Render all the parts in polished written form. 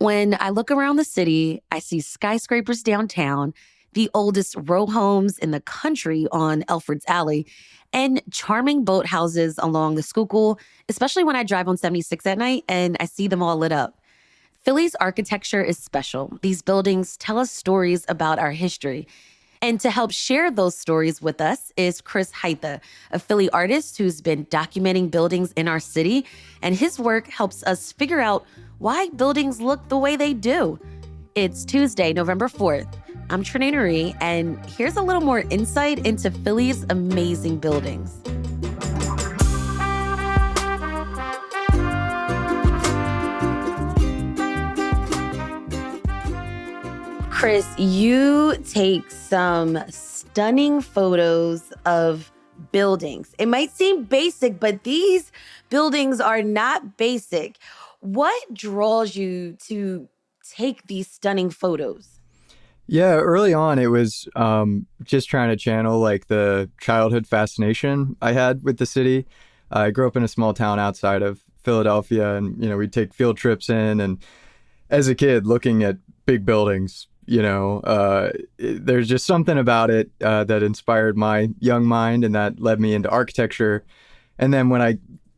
When I look around the city, I see skyscrapers downtown, the oldest row homes in the country on Alfred's Alley, and charming boathouses along the Schuylkill, especially when I drive on 76 at night and I see them all lit up. Philly's architecture is special. These buildings tell us stories about our history. And to help share those stories with us is Chris Heitha, a Philly artist who's been documenting buildings in our city. And his work helps us figure out why buildings look the way they do. It's Tuesday, November 4th. I'm Trenae Nuri, and here's a little more insight into Philly's amazing buildings. Chris, you take some stunning photos of buildings. It might seem basic, but these buildings are not basic. What draws you to take these stunning photos? Yeah, early on, it was just trying to channel like the childhood fascination I had with the city. I grew up in a small town outside of Philadelphia, and we'd take field trips in. And as a kid, looking at big buildings, there's just something about it that inspired my young mind, and that led me into architecture. And then when I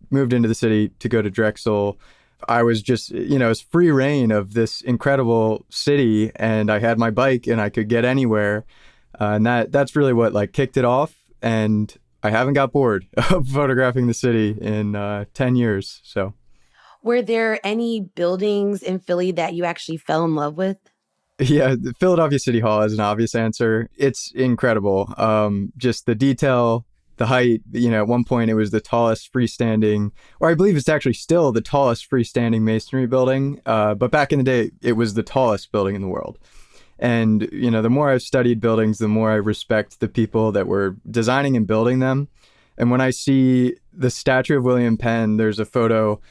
moved into the city to go to Drexel, I was just, it's free reign of this incredible city, and I had my bike and I could get anywhere. And that's really what kicked it off. And I haven't got bored of photographing the city in 10 years. So, were there any buildings in Philly that you actually fell in love with? Yeah, the Philadelphia City Hall is an obvious answer. It's incredible. Just the detail, the height. At one point it was the tallest freestanding, or I believe it's actually still the tallest freestanding masonry building. But back in the day, it was the tallest building in the world. And, the more I've studied buildings, the more I respect the people that were designing and building them. And when I see the statue of William Penn, there's a photo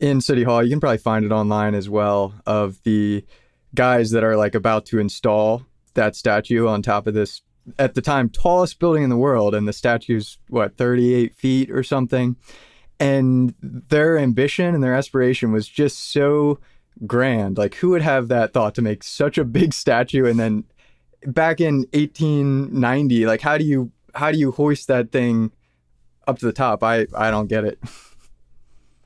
in City Hall, you can probably find it online as well, of the guys that are about to install that statue on top of this, at the time, tallest building in the world. And the statue's 38 feet or something. And their ambition and their aspiration was just so grand. Who would have that thought to make such a big statue? And then back in 1890, how do you hoist that thing up to the top? I don't get it.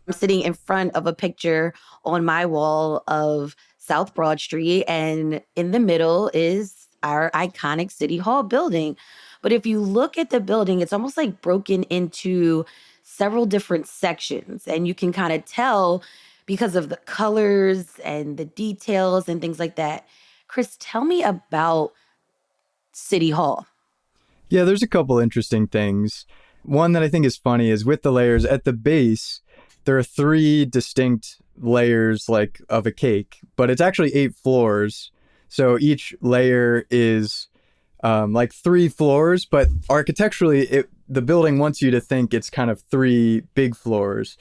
I'm sitting in front of a picture on my wall of South Broad Street, and in the middle is our iconic City Hall building. But if you look at the building, it's almost broken into several different sections, and you can kind of tell because of the colors and the details and things like that. Chris, tell me about City Hall. Yeah, there's a couple interesting things. One that I think is funny is with the layers at the base, there are 3 distinct layers of a cake, but it's actually 8 floors. So each layer is 3 floors, but architecturally, the building wants you to think it's kind of 3 big floors,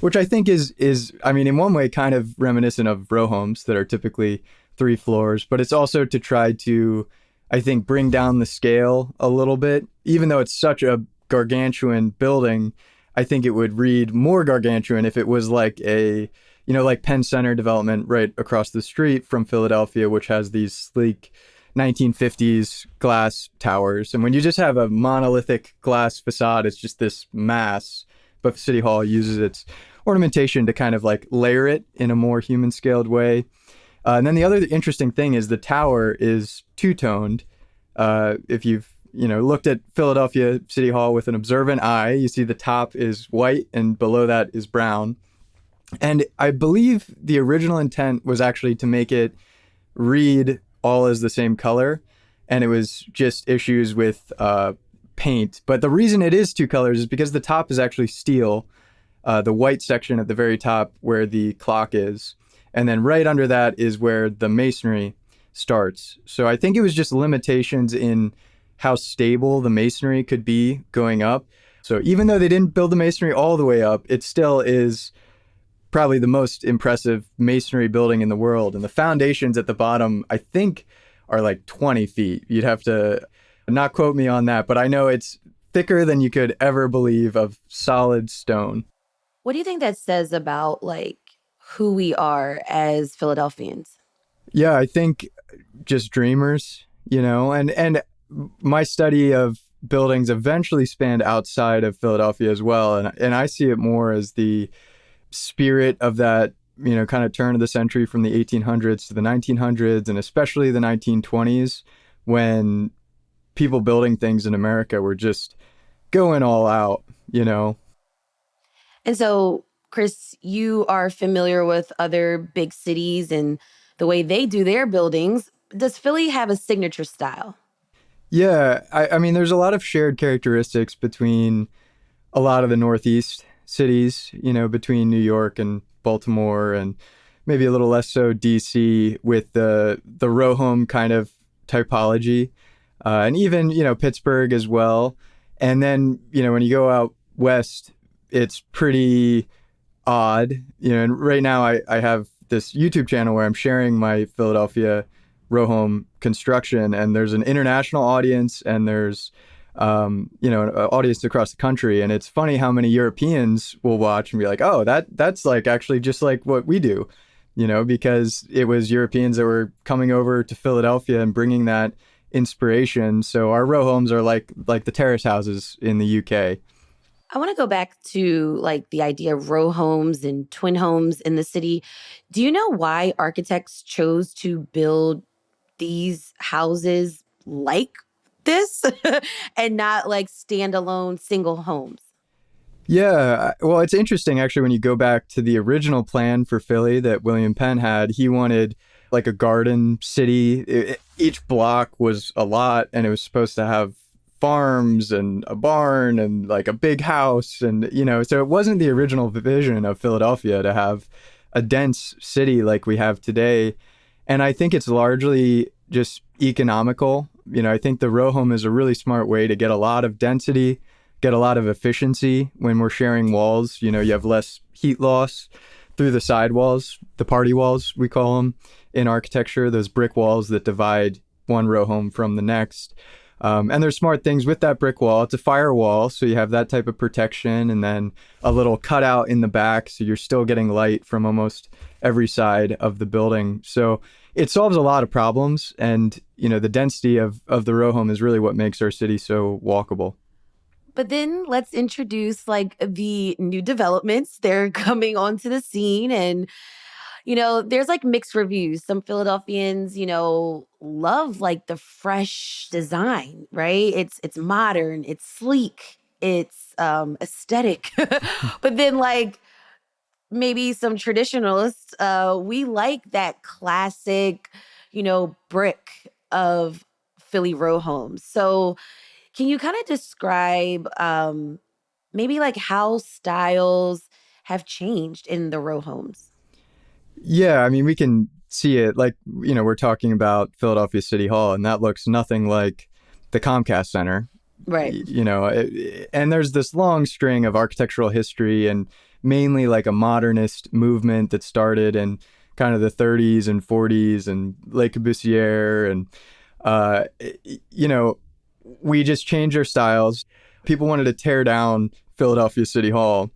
which I think is in one way kind of reminiscent of row homes that are typically 3 floors, but it's also to try to, I think, bring down the scale a little bit. Even though it's such a gargantuan building, I think it would read more gargantuan if it was like Penn Center development right across the street from Philadelphia, which has these sleek 1950s glass towers. And when you just have a monolithic glass facade, it's just this mass. But City Hall uses its ornamentation to kind of layer it in a more human scaled way. And then the other interesting thing is the tower is two-toned. If you've looked at Philadelphia City Hall with an observant eye, you see the top is white and below that is brown. And I believe the original intent was actually to make it read all as the same color. And it was just issues with paint. But the reason it is 2 colors is because the top is actually steel, the white section at the very top where the clock is. And then right under that is where the masonry starts. So I think it was just limitations in how stable the masonry could be going up. So even though they didn't build the masonry all the way up, it still is probably the most impressive masonry building in the world. And the foundations at the bottom, I think, are 20 feet. You'd have to not quote me on that, but I know it's thicker than you could ever believe of solid stone. What do you think that says about who we are as Philadelphians? Yeah, I think just dreamers, and my study of buildings eventually spanned outside of Philadelphia as well, and I see it more as the spirit of that, kind of turn of the century from the 1800s to the 1900s, and especially the 1920s, when people building things in America were just going all out. And so, Chris, you are familiar with other big cities and the way they do their buildings. Does Philly have a signature style? Yeah, I mean, there's a lot of shared characteristics between a lot of the Northeast cities, between New York and Baltimore, and maybe a little less so DC with the row home kind of typology, and even Pittsburgh as well. And then when you go out west, it's pretty odd. And right now I have this YouTube channel where I'm sharing my Philadelphia row home construction, and there's an international audience, and there's an audience across the country. And it's funny how many Europeans will watch and be like, oh, that's like actually just like what we do, because it was Europeans that were coming over to Philadelphia and bringing that inspiration. So our row homes are like the terrace houses in the UK. I want to go back to like the idea of row homes and twin homes in the city. Do you know why architects chose to build these houses like this and not like standalone single homes? Yeah, well, it's interesting actually when you go back to the original plan for Philly that William Penn had. He wanted like a garden city. Each block was a lot, and it was supposed to have farms and a barn and like a big house. And, so it wasn't the original vision of Philadelphia to have a dense city like we have today. And I think it's largely just economical. I think the row home is a really smart way to get a lot of density, get a lot of efficiency when we're sharing walls. You have less heat loss through the side walls, the party walls, we call them in architecture, those brick walls that divide one row home from the next. And there's smart things with that brick wall. It's a firewall, so you have that type of protection, and then a little cutout in the back, so you're still getting light from almost every side of the building. So it solves a lot of problems, and the density of the row home is really what makes our city so walkable. But then let's introduce like the new developments. They're coming onto the scene, and there's like mixed reviews. Some Philadelphians, love like the fresh design, right? It's modern, it's sleek, it's aesthetic. But then like maybe some traditionalists, we like that classic, brick of Philly row homes. So can you kind of describe maybe like how styles have changed in the row homes? Yeah, I mean, we can see it like, we're talking about Philadelphia City Hall, and that looks nothing like the Comcast Center. Right. And there's this long string of architectural history, and mainly like a modernist movement that started in kind of the 30s and 40s and Le Corbusier. And, we just changed our styles. People wanted to tear down Philadelphia City Hall.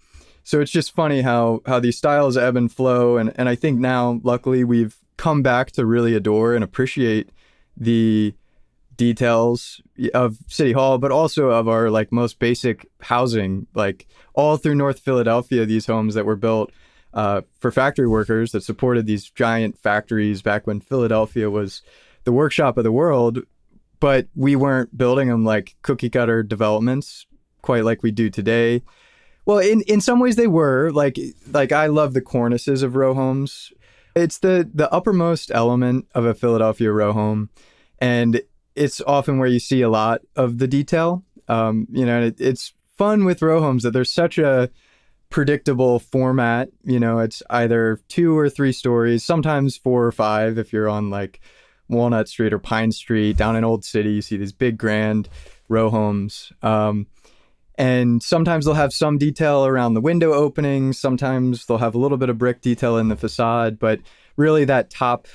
So it's just funny how these styles ebb and flow. And I think now, luckily, we've come back to really adore and appreciate the details of City Hall, but also of our like most basic housing, like all through North Philadelphia, these homes that were built for factory workers that supported these giant factories back when Philadelphia was the workshop of the world. But we weren't building them like cookie cutter developments quite like we do today. Well, in some ways they were like I love the cornices of row homes. It's the uppermost element of a Philadelphia row home, and it's often where you see a lot of the detail. It's fun with row homes that there's such a predictable format. It's either 2 or 3 stories, sometimes 4 or 5 if you're on like Walnut Street or Pine Street down in Old City. You see these big grand row homes. And sometimes they'll have some detail around the window openings. Sometimes they'll have a little bit of brick detail in the facade. But really that top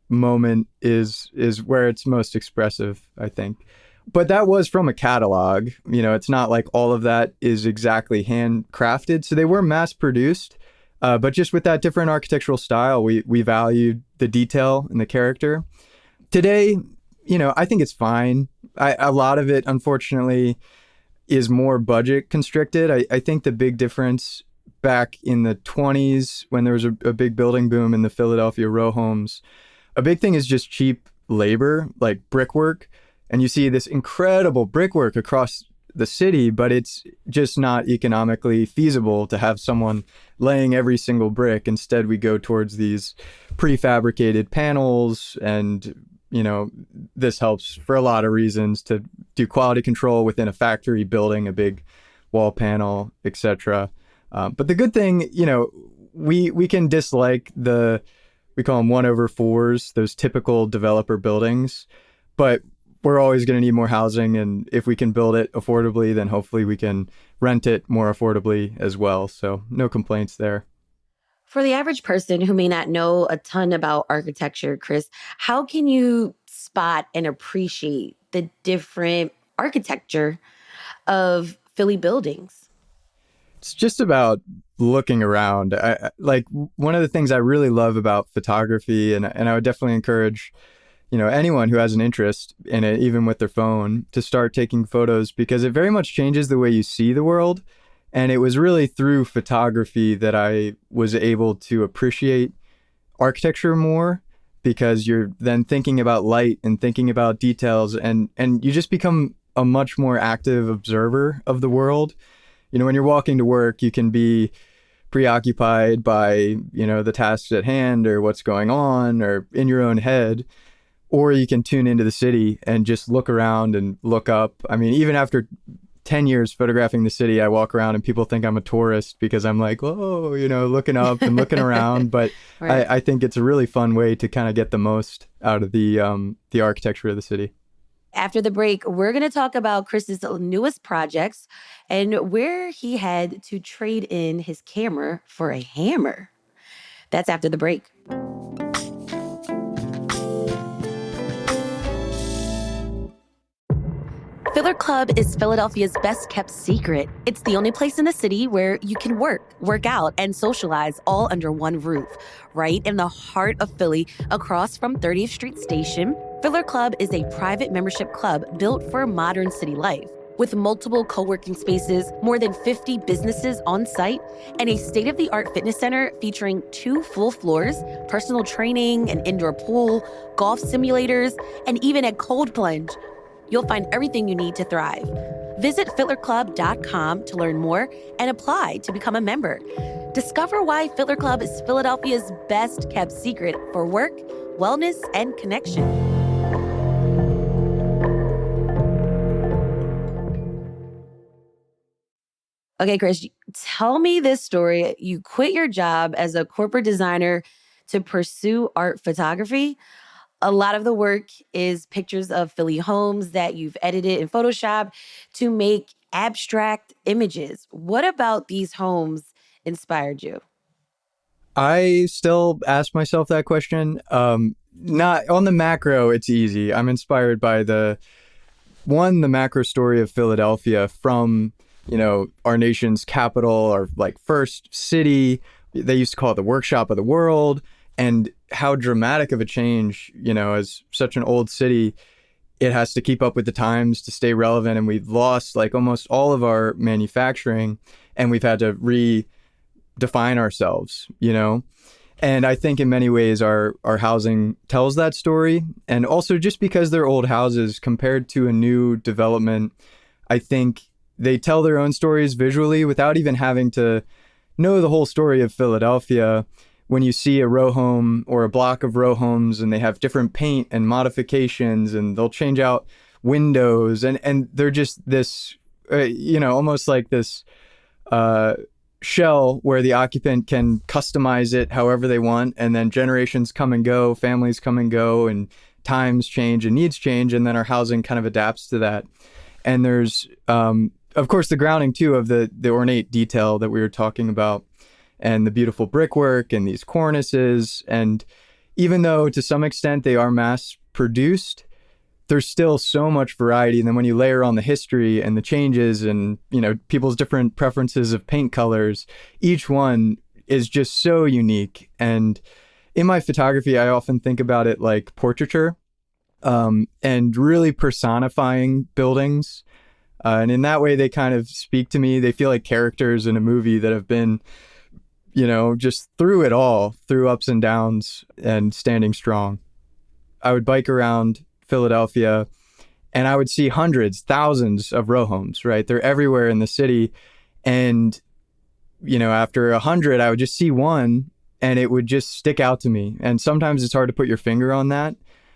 moment is where it's most expressive, I think. But that was from a catalog. It's not like all of that is exactly handcrafted. So they were mass produced. But just with that different architectural style, we valued the detail and the character. Today, I think it's fine. A lot of it, unfortunately, is more budget constricted. I think the big difference back in the 20s when there was a big building boom in the Philadelphia row homes, a big thing is just cheap labor, like brickwork. And you see this incredible brickwork across the city, but it's just not economically feasible to have someone laying every single brick. Instead, we go towards these prefabricated panels, and this helps for a lot of reasons to do quality control within a factory building, a big wall panel, etc. But the good thing, we can dislike we call them 1/4s, those typical developer buildings, but we're always going to need more housing. And if we can build it affordably, then hopefully we can rent it more affordably as well. So no complaints there. For the average person who may not know a ton about architecture, Chris, how can you spot and appreciate the different architecture of Philly buildings? It's just about looking around. Like one of the things I really love about photography, and I would definitely encourage anyone who has an interest in it, even with their phone, to start taking photos, because it very much changes the way you see the world. And it was really through photography that I was able to appreciate architecture more, because you're then thinking about light and thinking about details, and you just become a much more active observer of the world. When you're walking to work, you can be preoccupied by, the tasks at hand or what's going on or in your own head. Or you can tune into the city and just look around and look up. I mean, even after 10 years photographing the city, I walk around and people think I'm a tourist because I'm like, whoa, looking up and looking around. But right. I think it's a really fun way to kind of get the most out of the architecture of the city. After the break, we're going to talk about Chris's newest projects and where he had to trade in his camera for a hammer. That's after the break. Filler Club is Philadelphia's best kept secret. It's the only place in the city where you can work out, and socialize all under one roof. Right in the heart of Philly, across from 30th Street Station, Filler Club is a private membership club built for modern city life. With multiple co-working spaces, more than 50 businesses on site, and a state-of-the-art fitness center featuring 2 full floors, personal training, an indoor pool, golf simulators, and even a cold plunge. You'll find everything you need to thrive. Visit fillerclub.com to learn more and apply to become a member. Discover why Filler Club is Philadelphia's best kept secret for work, wellness, and connection. Okay, Chris, tell me this story. You quit your job as a corporate designer to pursue art photography. A lot of the work is pictures of Philly homes that you've edited in Photoshop to make abstract images. What about these homes inspired you? I still ask myself that question. Not on the macro, it's easy. I'm inspired by the macro story of Philadelphia from, our nation's capital, or like first city. They used to call it the workshop of the world. And how dramatic of a change, as such an old city, it has to keep up with the times to stay relevant. And we've lost like almost all of our manufacturing, and we've had to redefine ourselves, And I think in many ways our housing tells that story. And also just because they're old houses compared to a new development, I think they tell their own stories visually without even having to know the whole story of Philadelphia. When you see a row home or a block of row homes and they have different paint and modifications, and they'll change out windows, and they're just this, almost like this shell where the occupant can customize it however they want. And then generations come and go, families come and go, and times change and needs change. And then our housing kind of adapts to that. And there's, of course, the grounding too of the ornate detail that we were talking about, and the beautiful brickwork and these cornices. And even though to some extent they are mass produced, there's still so much variety. And then when you layer on the history and the changes and, people's different preferences of paint colors, each one is just so unique. And in my photography, I often think about it like portraiture, and really personifying buildings. And in that way, they kind of speak to me. They feel like characters in a movie that have been, just through it all, through ups and downs and standing strong. I would bike around Philadelphia and I would see hundreds, thousands of row homes, right? They're everywhere in the city. And, after 100, I would just see one and it would just stick out to me. And sometimes it's hard to put your finger on that.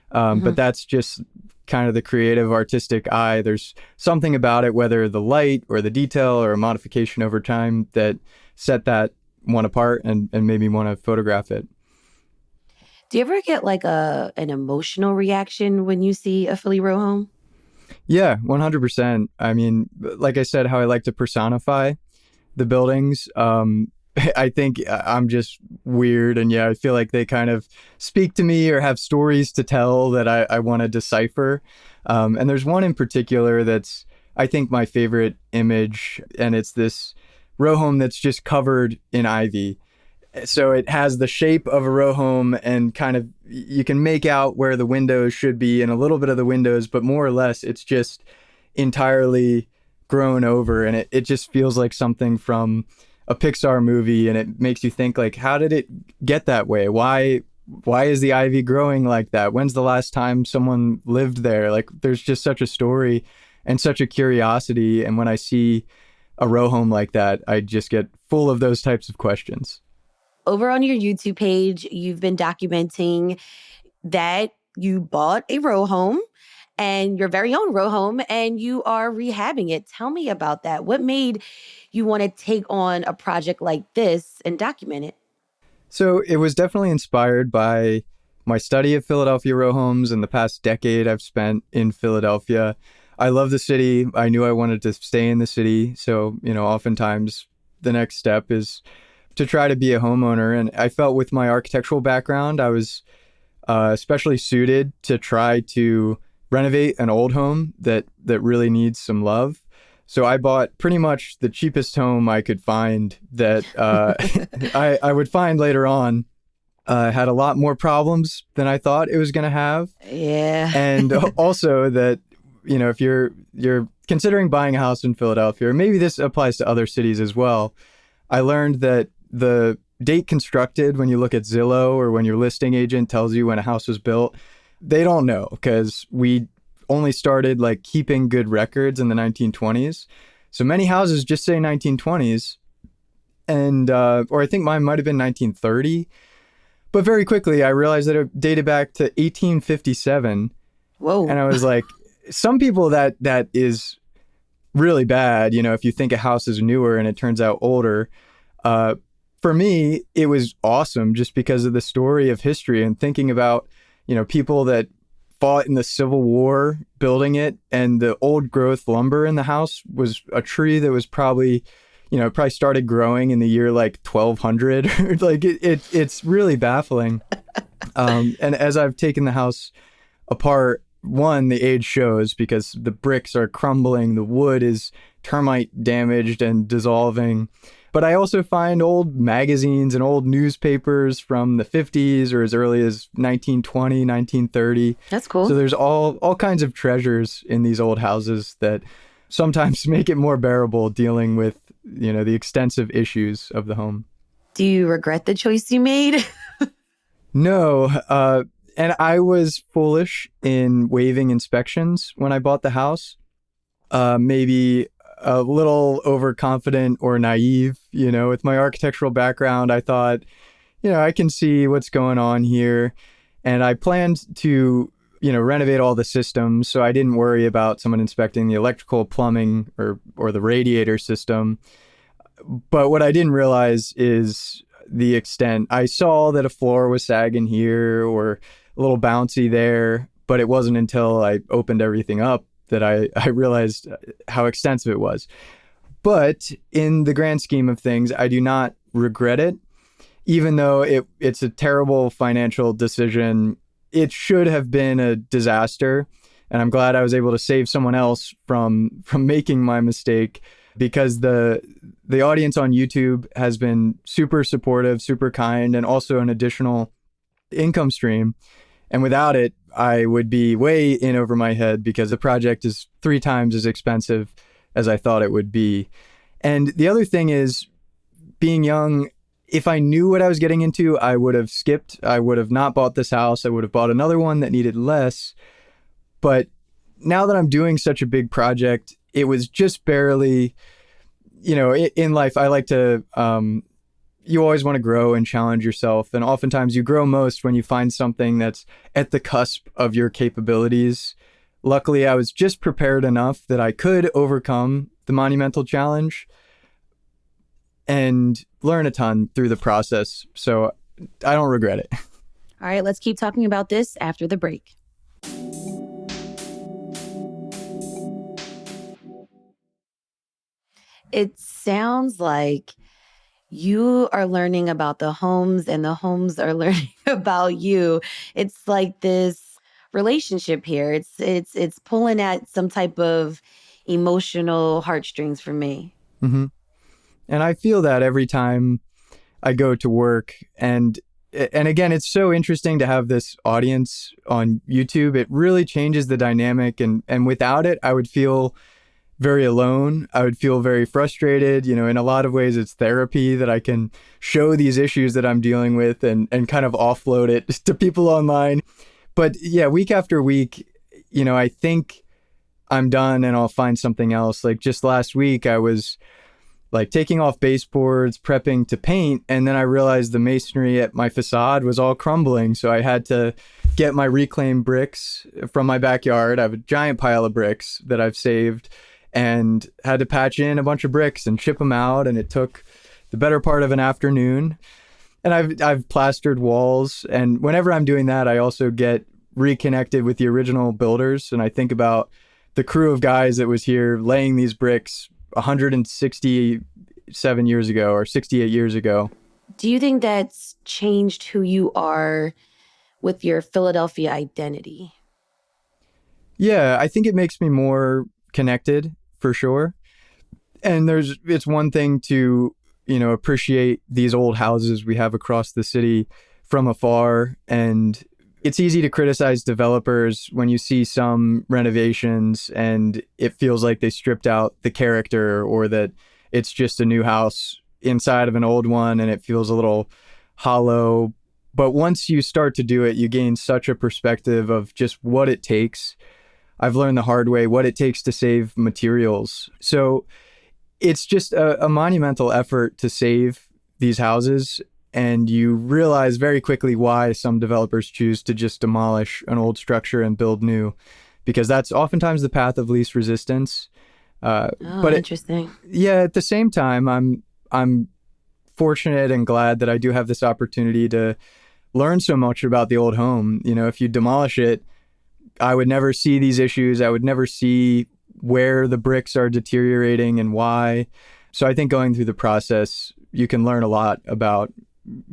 But that's just kind of the creative, artistic eye. There's something about it, whether the light or the detail or a modification over time, that set that one apart and made me want to photograph it. Do you ever get like an emotional reaction when you see a Philly row home? Yeah, 100%. I mean, like I said, how I like to personify the buildings. I think I'm just weird. And yeah, I feel like they kind of speak to me or have stories to tell that I want to decipher. And there's one in particular that's, I think, my favorite image. And it's this row home that's just covered in ivy. So it has the shape of a row home and kind of, you can make out where the windows should be and a little bit of the windows, but more or less it's just entirely grown over. And it just feels like something from a Pixar movie, and it makes you think, like, how did it get that way? Why is the ivy growing like that? When's the last time someone lived there? Like, there's just such a story and such a curiosity. And when I see a row home like that, I just get full of those types of questions. Over on your YouTube page, you've been documenting that you bought a row home, and your very own row home, and you are rehabbing it. Tell me about that. What made you want to take on a project like this and document it? So it was definitely inspired by my study of Philadelphia row homes and the past decade I've spent in Philadelphia. I love the city. I knew I wanted to stay in the city. So, oftentimes the next step is to try to be a homeowner. And I felt with my architectural background, I was especially suited to try to renovate an old home that really needs some love. So I bought pretty much the cheapest home I could find that I would find later on. Had a lot more problems than I thought it was going to have. Yeah. And also that, if you're considering buying a house in Philadelphia, or maybe this applies to other cities as well, I learned that the date constructed, when you look at Zillow or when your listing agent tells you when a house was built, they don't know, because we only started like keeping good records in the 1920s. So many houses just say 1920s, and or I think mine might have been 1930. But very quickly, I realized that it dated back to 1857. Whoa. And I was like, some people that is really bad, if you think a house is newer and it turns out older. For me, it was awesome just because of the story of history and thinking about, people that fought in the Civil War building it, and the old growth lumber in the house was a tree that was probably started growing in the year like 1200. Like it's really baffling. And as I've taken the house apart, one, the age shows because the bricks are crumbling, the wood is termite damaged and dissolving. But I also find old magazines and old newspapers from the 50s or as early as 1920, 1930. That's cool. So there's all kinds of treasures in these old houses that sometimes make it more bearable dealing with, the extensive issues of the home. Do you regret the choice you made? No. And I was foolish in waiving inspections when I bought the house. Maybe a little overconfident or naive, with my architectural background. I thought, I can see what's going on here. And I planned to, renovate all the systems. So I didn't worry about someone inspecting the electrical, plumbing, or the radiator system. But what I didn't realize is the extent. I saw that a floor was sagging here or a little bouncy there, but it wasn't until I opened everything up that I realized how extensive it was. But in the grand scheme of things, I do not regret it. Even though it's a terrible financial decision, it should have been a disaster. And I'm glad I was able to save someone else from making my mistake. because the audience on YouTube has been super supportive, super kind, and also an additional income stream. And without it, I would be way in over my head because the project is 3 times as expensive as I thought it would be. And the other thing is, being young, if I knew what I was getting into, I would have skipped. I would have not bought this house. I would have bought another one that needed less. But now that I'm doing such a big project, it was just barely, in life, I like to, you always want to grow and challenge yourself. And oftentimes you grow most when you find something that's at the cusp of your capabilities. Luckily, I was just prepared enough that I could overcome the monumental challenge and learn a ton through the process. So I don't regret it. All right, let's keep talking about this after the break. It sounds like you are learning about the homes and the homes are learning about you. It's like this relationship here. It's pulling at some type of emotional heartstrings for me. Mm-hmm. And I feel that every time I go to work. And again, it's so interesting to have this audience on YouTube. It really changes the dynamic. And without it, I would feel very alone. I would feel very frustrated. In a lot of ways, it's therapy that I can show these issues that I'm dealing with and kind of offload it to people online. But yeah, week after week, I think I'm done and I'll find something else. Like just last week, I was like taking off baseboards, prepping to paint, and then I realized the masonry at my facade was all crumbling. So I had to get my reclaimed bricks from my backyard. I have a giant pile of bricks that I've saved and had to patch in a bunch of bricks and ship them out. And it took the better part of an afternoon. And I've plastered walls. And whenever I'm doing that, I also get reconnected with the original builders. And I think about the crew of guys that was here laying these bricks 167 years ago or 68 years ago. Do you think that's changed who you are with your Philadelphia identity? Yeah, I think it makes me more connected for sure. And it's one thing to, appreciate these old houses we have across the city from afar. And it's easy to criticize developers when you see some renovations and it feels like they stripped out the character or that it's just a new house inside of an old one and it feels a little hollow. But once you start to do it, you gain such a perspective of just what it takes. I've learned the hard way what it takes to save materials. So it's just a monumental effort to save these houses. And you realize very quickly why some developers choose to just demolish an old structure and build new, because that's oftentimes the path of least resistance. But interesting. At the same time, I'm fortunate and glad that I do have this opportunity to learn so much about the old home. If you demolish it, I would never see these issues. I would never see where the bricks are deteriorating and why. So I think going through the process, you can learn a lot about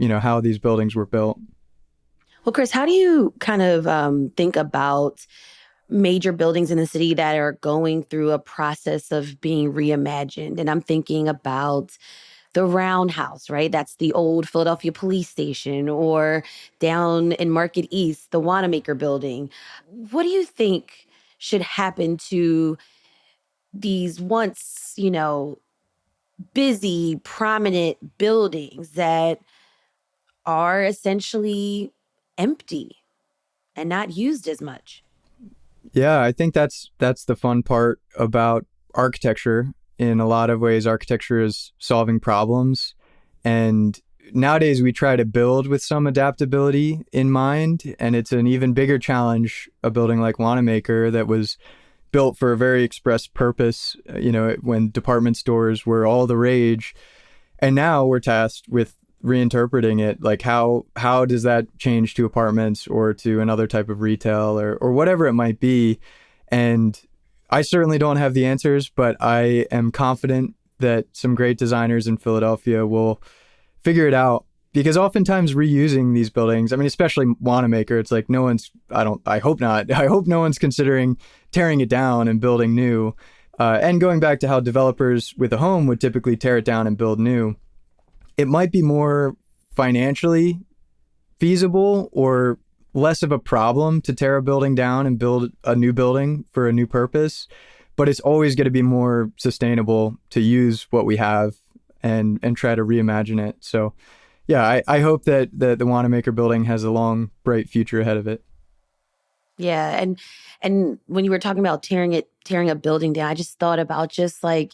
how these buildings were built. Well, Chris, how do you kind of think about major buildings in the city that are going through a process of being reimagined? And I'm thinking about the Roundhouse, right? That's the old Philadelphia police station, or down in Market East, the Wanamaker building. What do you think should happen to these once, busy, prominent buildings that are essentially empty and not used as much? Yeah, I think that's the fun part about architecture. In a lot of ways, architecture is solving problems. And nowadays we try to build with some adaptability in mind. And it's an even bigger challenge, a building like Wanamaker that was built for a very express purpose, when department stores were all the rage. And now we're tasked with reinterpreting it. Like how does that change to apartments or to another type of retail or whatever it might be? And I certainly don't have the answers, but I am confident that some great designers in Philadelphia will figure it out. Because oftentimes reusing these buildings, especially Wanamaker, it's like I hope not. I hope no one's considering tearing it down and building new, And going back to how developers with a home would typically tear it down and build new, it might be more financially feasible or less of a problem to tear a building down and build a new building for a new purpose, but it's always going to be more sustainable to use what we have and try to reimagine it. So yeah, I hope that the Wanamaker building has a long, bright future ahead of it. Yeah, and when you were talking about tearing a building down, I just thought about just like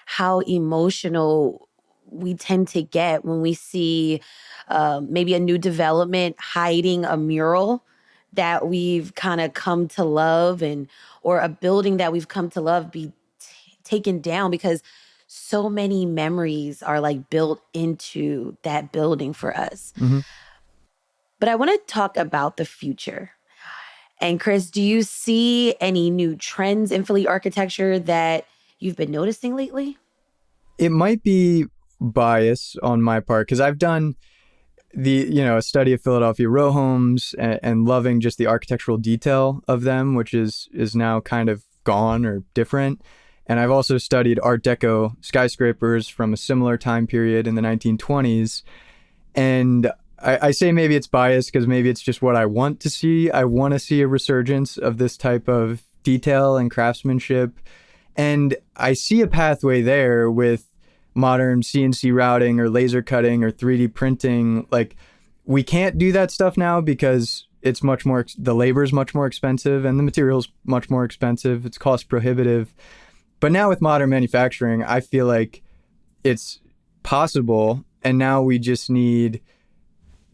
how emotional we tend to get when we see maybe a new development hiding a mural that we've kind of come to love, and or a building that we've come to love be taken down, because so many memories are like built into that building for us. Mm-hmm. But I want to talk about the future. And Chris, do you see any new trends in Philly architecture that you've been noticing lately? It might be bias on my part because I've done a study of Philadelphia row homes and loving just the architectural detail of them, which is now kind of gone or different. And I've also studied Art Deco skyscrapers from a similar time period in the 1920s. And I say maybe it's biased because maybe it's just what I want to see. I want to see a resurgence of this type of detail and craftsmanship. And I see a pathway there with modern CNC routing or laser cutting or 3D printing. Like, we can't do that stuff now because it's much more, the labor is much more expensive and the material's much more expensive. It's cost prohibitive. But now with modern manufacturing, I feel like it's possible. And now we just need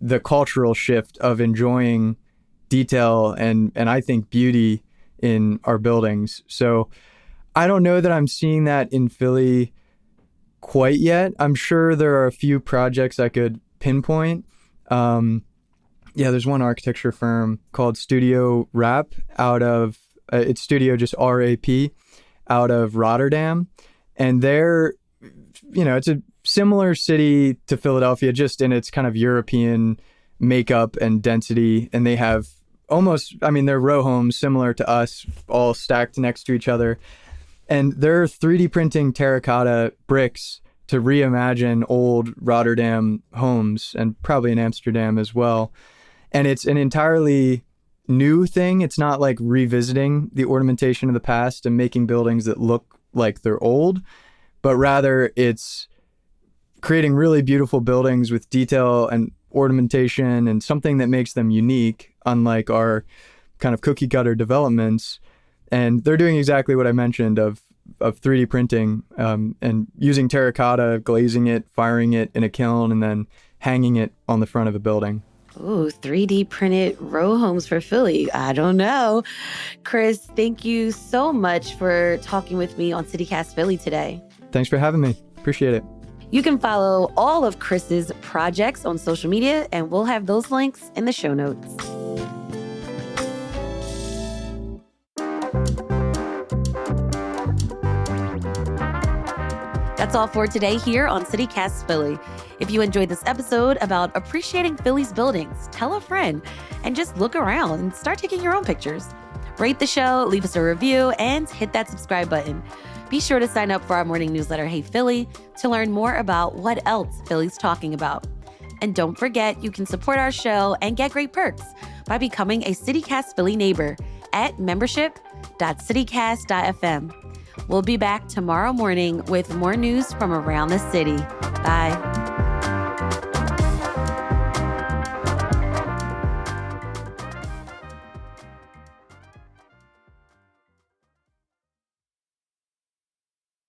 the cultural shift of enjoying detail and I think beauty in our buildings. So I don't know that I'm seeing that in Philly quite yet. I'm sure there are a few projects I could pinpoint. There's one architecture firm called Studio Rap out of, it's Studio just RAP out of Rotterdam. And it's a similar city to Philadelphia, just in its kind of European makeup and density. And they have they're row homes similar to us, all stacked next to each other. And they're 3D printing terracotta bricks to reimagine old Rotterdam homes, and probably in Amsterdam as well. And it's an entirely new thing. It's not like revisiting the ornamentation of the past and making buildings that look like they're old, but rather it's creating really beautiful buildings with detail and ornamentation and something that makes them unique, unlike our kind of cookie cutter developments. And they're doing exactly what I mentioned of 3D printing and using terracotta, glazing it, firing it in a kiln, and then hanging it on the front of a building. Ooh, 3D printed row homes for Philly. I don't know. Chris, thank you so much for talking with me on CityCast Philly today. Thanks for having me. Appreciate it. You can follow all of Chris's projects on social media, and we'll have those links in the show notes. That's all for today here on CityCast Philly. If you enjoyed this episode about appreciating Philly's buildings, tell a friend and just look around and start taking your own pictures. Rate the show, leave us a review, and hit that subscribe button. Be sure to sign up for our morning newsletter, Hey Philly, to learn more about what else Philly's talking about. And don't forget, you can support our show and get great perks by becoming a CityCast Philly neighbor at membership.citycast.fm. We'll be back tomorrow morning with more news from around the city. Bye.